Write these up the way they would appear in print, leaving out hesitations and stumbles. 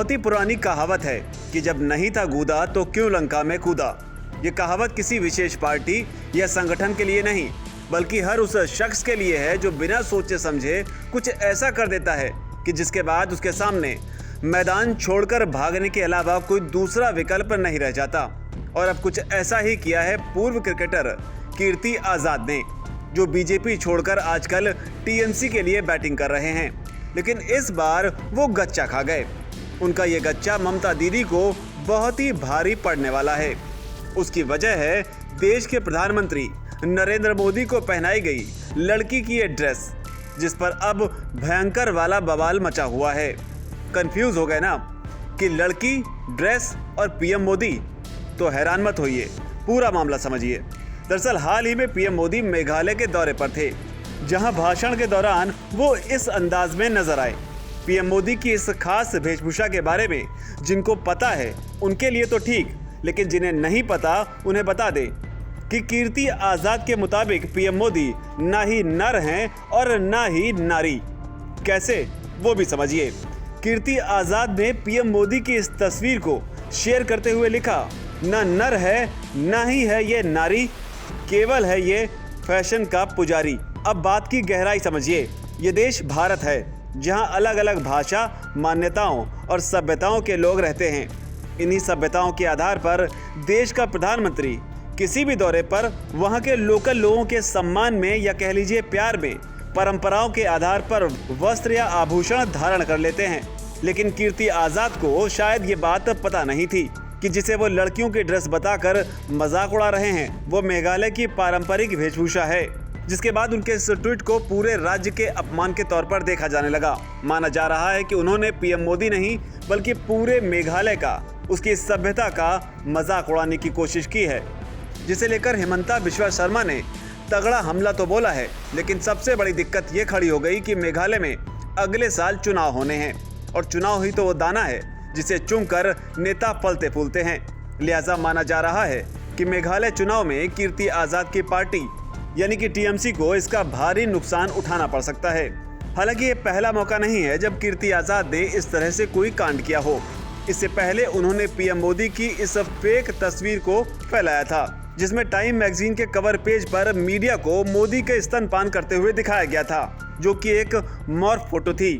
बहुत ही पुरानी कहावत है कि जब नहीं था गूदा तो क्यों लंका में कूदा। ये कहावत किसी विशेष पार्टी या संगठन के लिए नहीं, बल्कि हर उस शख्स के लिए है जो बिना सोचे समझे कुछ ऐसा कर देता है कि जिसके बाद उसके सामने मैदान छोड़कर भागने के अलावा कोई दूसरा विकल्प नहीं रह जाता। और अब कुछ ऐसा ही किया है पूर्व क्रिकेटर कीर्ति आजाद ने, जो बीजेपी छोड़कर आजकल टीएमसी के लिए बैटिंग कर रहे हैं। लेकिन इस बार वो गच्चा खा गए। उनका ये गच्चा ममता दीदी को बहुत ही भारी पड़ने वाला है। उसकी वजह है देश के प्रधानमंत्री नरेंद्र मोदी को पहनाई गई लड़की की ये ड्रेस, जिस पर अब भयंकर वाला बवाल मचा हुआ है। कंफ्यूज हो गए ना कि लड़की, ड्रेस और पीएम मोदी? तो हैरान मत होइए, पूरा मामला समझिए। दरअसल हाल ही में पीएम मोदी मेघालय के दौरे पर थे, जहां भाषण के दौरान वो इस अंदाज में नजर आए। पीएम मोदी की इस खास वेशभूषा के बारे में जिनको पता है उनके लिए तो ठीक, लेकिन जिन्हें नहीं पता उन्हें बता दें कि कीर्ति आजाद के मुताबिक पीएम मोदी ना ही नर हैं और ना ही नारी। कैसे, वो भी समझिए। कीर्ति आजाद ने पीएम मोदी की इस तस्वीर को शेयर करते हुए लिखा, ना नर है ना ही है ये नारी, केवल है ये फैशन का पुजारी। अब बात की गहराई समझिए। ये देश भारत है, जहां अलग अलग भाषा, मान्यताओं और सभ्यताओं के लोग रहते हैं। इन्हीं सभ्यताओं के आधार पर देश का प्रधानमंत्री किसी भी दौरे पर वहां के लोकल लोगों के सम्मान में या कह लीजिए प्यार में परंपराओं के आधार पर वस्त्र या आभूषण धारण कर लेते हैं। लेकिन कीर्ति आजाद को शायद ये बात पता नहीं थी कि जिसे वो लड़कियों की ड्रेस बताकर मजाक उड़ा रहे हैं, वो मेघालय की पारंपरिक वेशभूषा है। जिसके बाद उनके इस ट्वीट को पूरे राज्य के अपमान के तौर पर देखा जाने लगा। माना जा रहा है कि उन्होंने पीएम मोदी नहीं बल्कि पूरे मेघालय का, उसकी सभ्यता का मजाक उड़ाने की कोशिश की है, जिसे लेकर हिमंता बिश्वा शर्मा ने तगड़ा हमला तो बोला है। लेकिन सबसे बड़ी दिक्कत ये खड़ी हो गई कि मेघालय में अगले साल चुनाव होने हैं, और चुनाव ही तो वो दाना है जिसे चुनकर नेता फलते फूलते हैं। लिहाजा माना जा रहा है कि मेघालय चुनाव में कीर्ति आजाद की पार्टी यानी कि टीएमसी को इसका भारी नुकसान उठाना पड़ सकता है। हालांकि ये पहला मौका नहीं है जब कीर्ति आजाद ने इस तरह से कोई कांड किया हो। इससे पहले उन्होंने पीएम मोदी की इस फेक तस्वीर को फैलाया था, जिसमें टाइम मैगजीन के कवर पेज पर मीडिया को मोदी के स्तनपान करते हुए दिखाया गया था, जो कि एक मॉर्फ फोटो थी।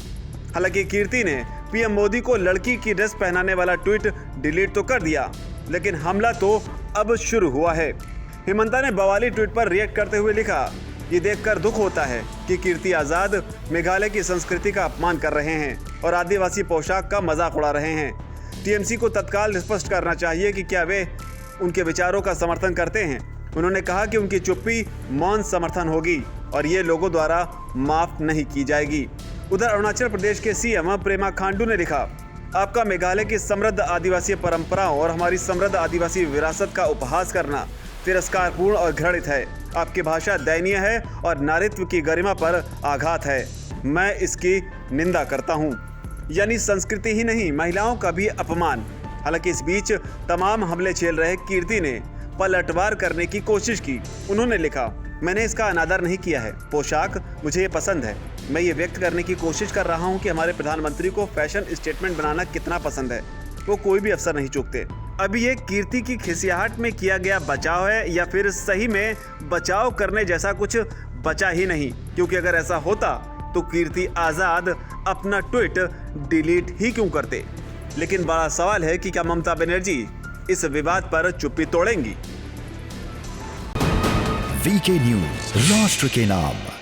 हालांकि कीर्ति ने पीएम मोदी को लड़की की ड्रेस पहनाने वाला ट्वीट डिलीट तो कर दिया, लेकिन हमला तो अब शुरू हुआ है। हिमंता ने बवाली ट्वीट पर रिएक्ट करते हुए लिखा, ये देखकर दुख होता है कि कीर्ति आजाद मेघालय की संस्कृति का अपमान कर रहे हैं और आदिवासी पोशाक का मजाक उड़ा रहे हैं। टीएमसी को तत्काल स्पष्ट करना चाहिए कि क्या वे उनके विचारों का समर्थन करते हैं। उन्होंने कहा कि उनकी चुप्पी मौन समर्थन होगी और ये लोगों द्वारा माफ नहीं की जाएगी। उधर अरुणाचल प्रदेश के सीएम प्रेमा खांडू ने लिखा, आपका मेघालय की समृद्ध आदिवासी परंपराओं और हमारी समृद्ध आदिवासी विरासत का उपहास करना तिरस्कारपूर्ण और घृणित है। आपकी भाषा दयनीय है और नारीत्व की गरिमा पर आघात है। मैं इसकी निंदा करता हूँ। यानी संस्कृति ही नहीं, महिलाओं का भी अपमान। हालांकि इस बीच तमाम हमले झेल रहे कीर्ति ने पलटवार करने की कोशिश की। उन्होंने लिखा, मैंने इसका अनादर नहीं किया है, पोशाक मुझे ये पसंद है। मैं ये व्यक्त करने की कोशिश कर रहा हूँ कि हमारे प्रधानमंत्री को फैशन स्टेटमेंट बनाना कितना पसंद है। वो कोई भी अवसर नहीं चूकते। अभी ये कीर्ति की खिसियाहट में किया गया बचाव है या फिर सही में बचाव करने जैसा कुछ बचा ही नहीं, क्योंकि अगर ऐसा होता तो कीर्ति आजाद अपना ट्वीट डिलीट ही क्यों करते। लेकिन बड़ा सवाल है कि क्या ममता बनर्जी इस विवाद पर चुप्पी तोड़ेंगी। वीके न्यूज, राष्ट्र के नाम।